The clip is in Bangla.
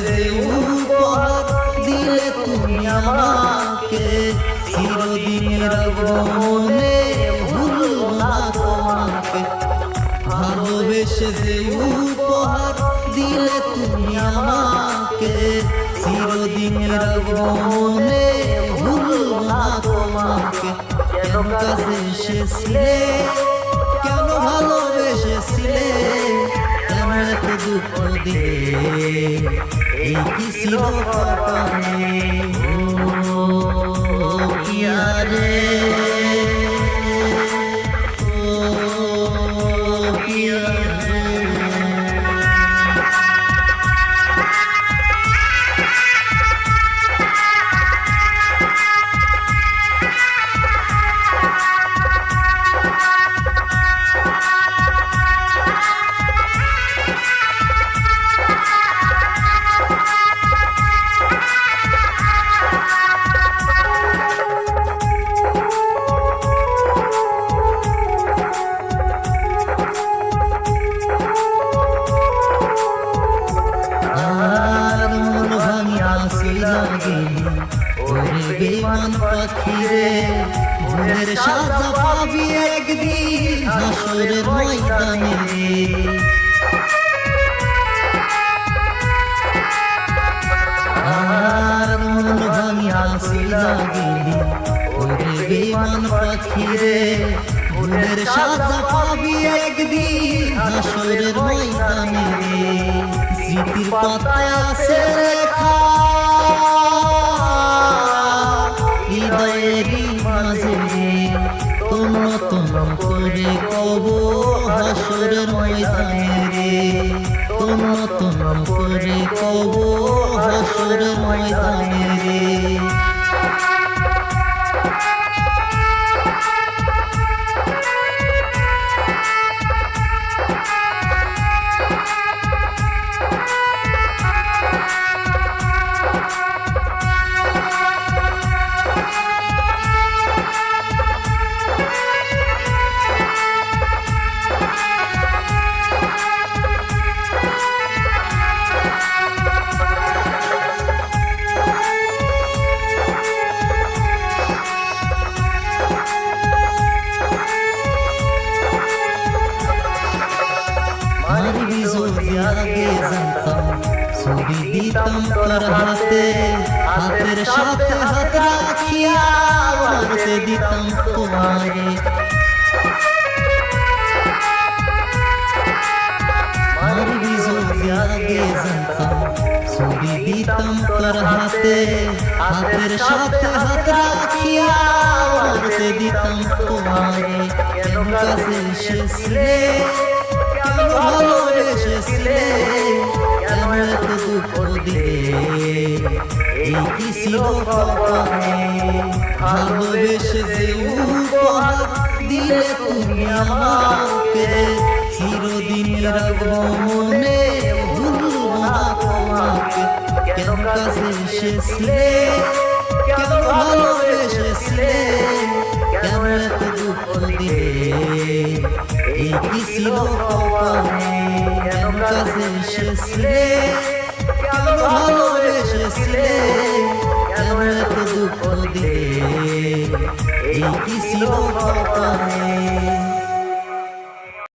যে উপহার দিলে তুমি আমাকে, চিরদিন রাখবো মনে, ভুলবো না তোমাকে। ভালোবেসে যে উপহার দিলে তুমি আমাকে, চিরদিন রাখবো মনে, ভুলবো না তোমাকে। কেন কাছে এসেছিলে, কেন ভালোবেসেছিলে, কেন এত দুঃখ দিলে, এই কি ছিল কপালে? ও পিয়া রে, ও পিয়া রে। ওরে বেঈমান পাখি রে, মনের সাজা পাবি একদিন হাসরের ময়দানে রে। আর মন ভাঙিয়া সইলা গেলি, ওরে বেঈমান পাখি রে, মনের সাজা পাবি একদিন হাসরের ময়দানে রে। স্মৃতির পাতায় আছে লেখা, হৃদয়েরই মাঝে তন্ন তন্ন করে কব হাসরের ময়দানে রে। তন্ন তন্ন করে কব হাসরের ময়দানে রে। আগে জানতাম ছবি দিতাম তোর হাতে, হাতের সাথে হাত রাখিয়া মারতে দিতাম তোমারে। মারবি যদি আগে জানতাম ছবি দিতাম তোর হাতে, হাতের সাথে হাত রাখিয়া মারতে দিতাম তোমারে। কেন কাছে এসেছিলে, কেন ভালোবেসেছিলে, কেন এত দুঃখ দিলে, এই কি ছিল কপালে? ভালোবেসে যে উপহার দিলে তুমি আমাকে, চিরদিন রাখবো মনে, ভুলবো না তোমাকে। কেন কাছে এসেছিলে, কেন ভালোবেসেছিলে, কেন এত দুঃখ দিলে, এই কি ছিল কপালে? কেন কাছে এসেছিলে, কেন ভালোবেসেছিলে, কেন এত দুঃখ দিলে, এই কি ছিল কপালে?